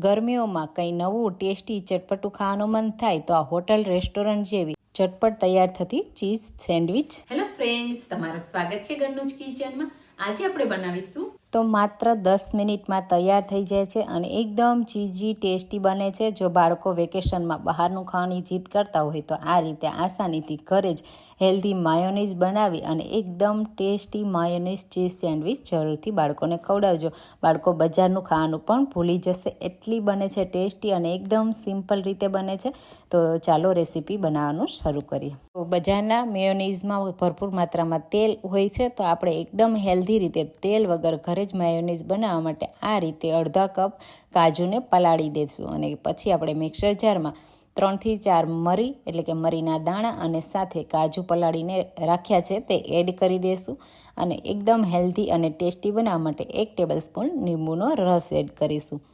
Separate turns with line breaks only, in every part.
ગરમીઓમાં કંઈ નવું ટેસ્ટી ચટપટું ખાવાનું મન થાય તો આ હોટલ રેસ્ટોરન્ટ જેવી ચટપટ તૈયાર થતી ચીઝ સેન્ડવિચ.
હેલો ફ્રેન્ડ્સ, તમારું સ્વાગત છે ઘરનું જ કિચનમાં. આજે આપણે બનાવીશું
તો માત્ર 10 મિનિટમાં તૈયાર થઈ જાય છે અને એકદમ ચીઝી ટેસ્ટી બને છે. જો બાળકો વેકેશનમાં બહારનું ખાવાની જીદ કરતા હોય તો આ રીતે આસાનીથી ઘરે જ હેલ્ધી માયોનીઝ બનાવી અને એકદમ ટેસ્ટી માયોનીઝ ચીઝ સેન્ડવિચ જરૂરથી બાળકોને ખવડાવજો. બાળકો બજારનું ખાવાનું પણ ભૂલી જશે, એટલી બને છે ટેસ્ટી અને એકદમ સિમ્પલ રીતે બને છે. તો ચાલો રેસીપી બનાવવાનું શરૂ કરીએ. તો બજારના મેયોનીઝમાં ભરપૂર માત્રામાં તેલ હોય છે, તો આપણે એકદમ હેલ્ધી રીતે તેલ વગર ઘરે જ માયોનીઝ બનાવવા માટે આ રીતે અડધા કપ કાજુને પલાળી દઈશું અને પછી આપણે મિક્સર જારમાં 3 થી 4 મરી એટલે કે મરીના દાણા અને સાથે કાજુ પલાળીને રાખ્યા છે તે એડ કરી દઈશું અને એકદમ હેલ્ધી અને ટેસ્ટી બનાવવા માટે 1 ટેબલસ્પૂન લીંબુનો રસ એડ કરીશું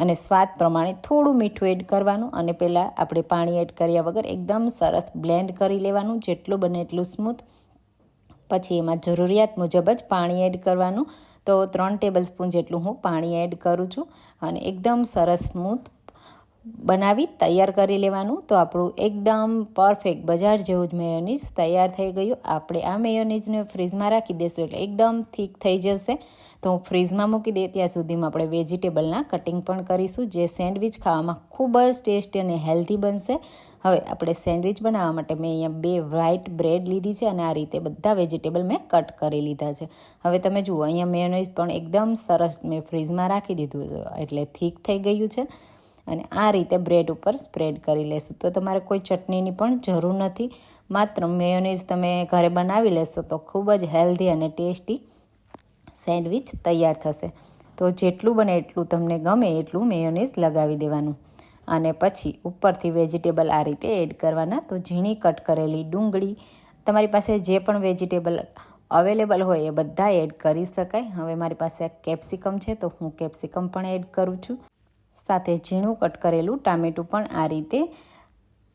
અને સ્વાદ પ્રમાણે થોડું મીઠું એડ કરવાનું અને પહેલાં આપણે પાણી એડ કર્યા વગર એકદમ સરસ બ્લેન્ડ કરી લેવાનું, જેટલું બને એટલું સ્મૂથ. પછી એમાં જરૂરિયાત મુજબ જ પાણી એડ કરવાનું. તો 3 ટેબલસ્પૂન જેટલું હું પાણી એડ કરું છું અને એકદમ સરસ સ્મૂથ બનાવી તૈયાર કરી લેવાનું. તો આપણું એકદમ પરફેક્ટ બજાર જેવું જ મેયોનીઝ તૈયાર થઈ ગયું. આપણે આ મેયોનીઝને ફ્રીઝમાં રાખી દઈશું એટલે એકદમ થીક થઈ જશે. તો હું ફ્રીઝમાં મૂકી દઈએ ત્યાં સુધીમાં આપણે વેજીટેબલના કટિંગ પણ કરીશું, જે સેન્ડવિચ ખાવામાં ખૂબ જ ટેસ્ટી અને હેલ્ધી બનશે. હવે આપણે સેન્ડવિચ બનાવવા માટે મેં અહીંયા 2 વ્હાઈટ બ્રેડ લીધી છે અને આ રીતે બધા વેજીટેબલ મેં કટ કરી લીધા છે. હવે તમે જુઓ અહીંયા મેયોનીઝ પણ એકદમ સરસ મેં ફ્રીઝમાં રાખી દીધું એટલે થીક થઈ ગયું છે અને આ રીતે બ્રેડ ઉપર સ્પ્રેડ કરી લેશું. તો તમારે કોઈ ચટણીની પણ જરૂર નથી, માત્ર મેયોનીઝ તમે ઘરે બનાવી લેશો તો ખૂબ જ હેલ્ધી અને ટેસ્ટી સેન્ડવિચ તૈયાર થશે. તો જેટલું બને એટલું તમને ગમે એટલું મેયોનીઝ લગાવી દેવાનું અને પછી ઉપરથી વેજીટેબલ આ રીતે એડ કરવાના. તો ઝીણી કટ કરેલી ડુંગળી, તમારી પાસે જે પણ વેજીટેબલ અવેલેબલ હોય એ બધા એડ કરી શકાય. હવે મારી પાસે કેપ્સિકમ છે તો હું કેપ્સિકમ પણ એડ કરું છું. સાથે ઝીણું કટ કરેલું ટામેટું પણ આ રીતે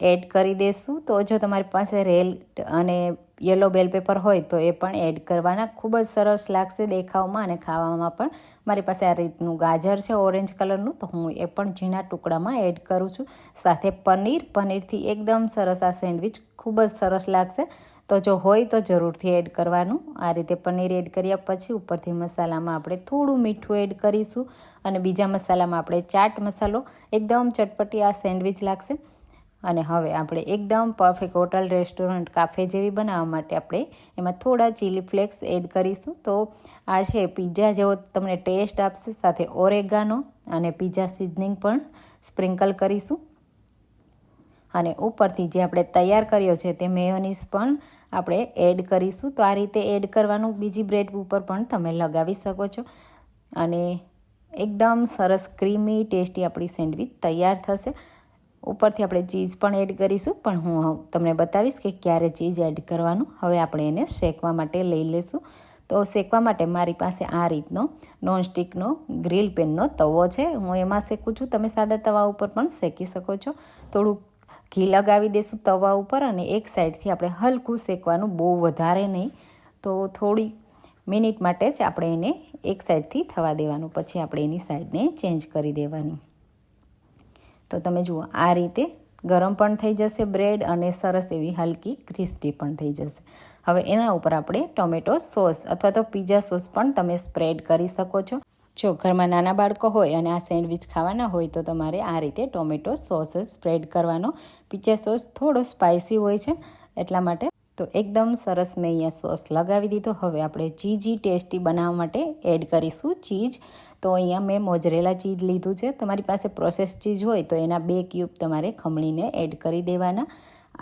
એડ કરી દઈશું. તો જો તમારી પાસે રેડ અને યલો બેલ પેપર હોય તો એ પણ એડ કરવાના, ખૂબ જ સરસ લાગશે દેખાવમાં અને ખાવામાં પણ. મારી પાસે આ રીતનું ગાજર છે ઓરેન્જ કલરનું, તો હું એ પણ ઝીણા ટુકડામાં એડ કરું છું. સાથે પનીરથી એકદમ સરસ આ સેન્ડવિચ ખૂબ જ સરસ લાગશે. તો જો હોય તો જરૂરથી એડ કરવાનું. આ રીતે પનીર એડ કર્યા પછી ઉપરથી મસાલામાં આપણે થોડું મીઠું એડ કરીશું અને બીજા મસાલામાં આપણે ચાટ મસાલો, એકદમ ચટપટી આ સેન્ડવિચ લાગશે. અને હવે આપણે એકદમ પરફેક્ટ હોટલ રેસ્ટોરન્ટ કાફે જેવી બનાવવા માટે આપણે એમાં થોડા ચીલી ફ્લેક્સ એડ કરીશું. તો આ છે પિઝા જેવો તમને ટેસ્ટ આપશે. સાથે ઓરેગાનો અને પિઝા સિઝનિંગ પણ સ્પ્રિંકલ કરીશું અને ઉપરથી જે આપણે તૈયાર કર્યો છે તે મેયોનીઝ પણ આપણે એડ કરીશું. તો આ રીતે એડ કરવાનું, બીજી બ્રેડ ઉપર પણ તમે લગાવી શકો છો અને એકદમ સરસ ક્રીમી ટેસ્ટી આપણી સેન્ડવિચ તૈયાર થશે. ઉપરથી આપણે ચીઝ પણ એડ કરીશું, પણ હું તમને બતાવીશ કે ક્યારે ચીઝ એડ કરવાનું. હવે આપણે એને શેકવા માટે લઈ લઈશું. તો શેકવા માટે મારી પાસે આ રીતનો નોનસ્ટિકનો ગ્રીલ પેનનો તવો છે, હું એમાં શેકું છું. તમે સાદા તવા ઉપર પણ શેકી શકો છો. થોડું ઘી લગાવી દઈશું તવા ઉપર અને એક સાઈડથી આપણે હલકું શેકવાનું, બહુ વધારે નહીં. તો થોડી મિનિટ માટે જ આપણે એને એક સાઈડથી થવા દેવાનું, પછી આપણે એની સાઈડને ચેન્જ કરી દેવાની. તો તમે જુઓ આ રીતે ગરમ પણ થઈ જશે બ્રેડ અને સરસ એવી હલકી ક્રિસ્પી પણ થઈ જશે. હવે એના ઉપર આપણે ટોમેટો સોસ અથવા તો પિઝા સોસ પણ તમે સ્પ્રેડ કરી શકો છો. જો ઘરમાં નાના બાળકો હોય અને આ સેન્ડવિચ ખાવાના હોય તો તમારે આ રીતે ટોમેટો સોસ જ સ્પ્રેડ કરવાનો. પિઝા સોસ થોડો સ્પાઇસી હોય છે એટલા માટે. તો એકદમ સરસ મેં અહીંયા સોસ લગાવી દીધો. હવે આપણે ચીઝી ટેસ્ટી બનાવવા માટે એડ કરીશું ચીઝ. તો અહીંયા મેં મોઝરેલા ચીઝ લીધું છે. તમારી પાસે પ્રોસેસ ચીઝ હોય તો એના 2 ક્યુબ તમારે ખમણીને એડ કરી દેવાના.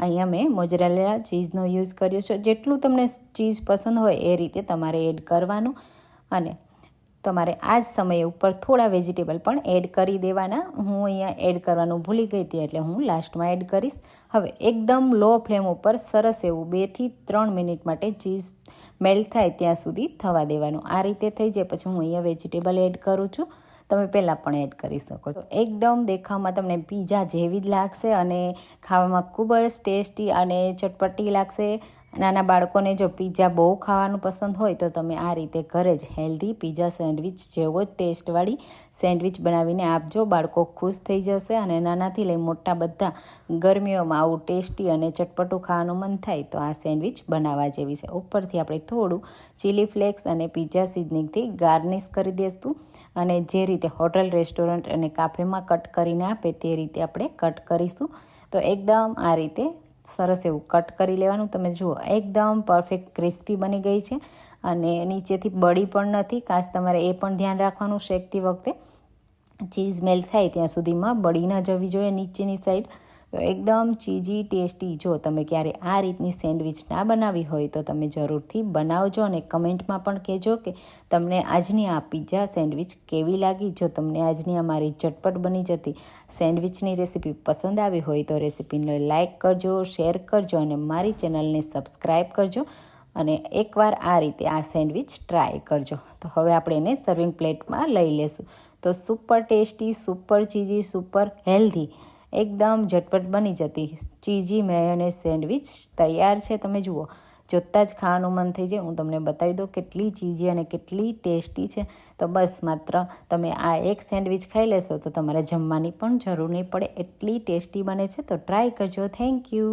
અહીંયા મેં મોઝરેલા ચીઝનો યુઝ કર્યો છે. જેટલું તમને ચીઝ પસંદ હોય એ રીતે તમારે એડ કરવાનું અને તમારે આ જ સમયે ઉપર થોડા વેજીટેબલ પણ એડ કરી દેવાના. હું અહીંયા એડ કરવાનું ભૂલી ગઈ હતી એટલે હું લાસ્ટમાં એડ કરીશ. હવે એકદમ લો ફ્લેમ ઉપર સરસ એવું 2 થી 3 મિનિટ માટે ચીઝ મેલ્ટ થાય ત્યાં સુધી થવા દેવાનું. આ રીતે થઈ જાય પછી હું અહીંયા વેજીટેબલ એડ કરું છું. તમે પહેલાં પણ એડ કરી શકો છો. એકદમ દેખાવમાં તમને પિઝા જેવી જ લાગશે અને ખાવામાં ખૂબ જ ટેસ્ટી અને ચટપટી લાગશે. નાના બાળકોને જો પિઝા બહુ ખાવાનું પસંદ હોય તો તમે આ રીતે ઘરે જ હેલ્ધી પિઝા સેન્ડવિચ જેવો જ ટેસ્ટવાળી સેન્ડવિચ બનાવીને આપજો. બાળકો ખુશ થઈ જશે અને નાનાથી લઈ મોટા બધા ગરમીઓમાં આવું ટેસ્ટી અને ચટપટું ખાવાનું મન થાય તો આ સેન્ડવિચ બનાવવા જેવી છે. ઉપરથી આપણે થોડું ચીલી ફ્લેક્સ અને પિઝા સિઝનિંગથી ગાર્નિશ કરી દઈશું અને જે રીતે હોટલ, રેસ્ટોરન્ટ અને કાફેમાં કટ કરીને આપે તે રીતે આપણે કટ કરીશું. તો એકદમ આ રીતે સરસ એવું કટ કરી લેવાનું. તમે જુઓ એકદમ પરફેક્ટ ક્રિસ્પી બની ગઈ છે અને નીચેથી બળી પણ નથી. ખાસ તમારે એ પણ ધ્યાન રાખવાનું શેકતી વખતે ચીઝ મેલ્ટ થાય ત્યાં સુધીમાં બળી ન જવી જોઈએ નીચેની સાઈડ. તો એકદમ ચીઝી ટેસ્ટી. જો તમે ક્યારે આ રીતની સેન્ડવિચ ના બનાવી હોય તો તમે જરૂરથી બનાવજો અને કમેન્ટમાં પણ કહેજો કે તમને આજની આ પિઝા સેન્ડવિચ કેવી લાગી. જો તમને આજની અમારી ઝટપટ બની જતી સેન્ડવિચની રેસીપી પસંદ આવી હોય તો રેસીપીને લાઇક કરજો, શેર કરજો અને મારી ચેનલને સબસ્ક્રાઈબ કરજો અને એકવાર આ રીતે આ સેન્ડવિચ ટ્રાય કરજો. તો હવે આપણે એને સર્વિંગ પ્લેટમાં લઈ લેશું. તો super tasty, super cheesy, super healthy, એકદમ ઝટપટ બની જતી ચીઝી મેયોનેઝ સેન્ડવિચ તૈયાર છે. તમે જુઓ જોતાં જ ખાવાનું મન થઈ જાય. હું તમને બતાવી દઉં કેટલી ચીઝી અને કેટલી ટેસ્ટી છે. તો બસ માત્ર તમે આ એક સેન્ડવિચ ખાઈ લેશો તો તમારે જમવાની પણ જરૂર નહીં પડે, એટલી ટેસ્ટી બને છે. તો ટ્રાય કરજો. Thank you.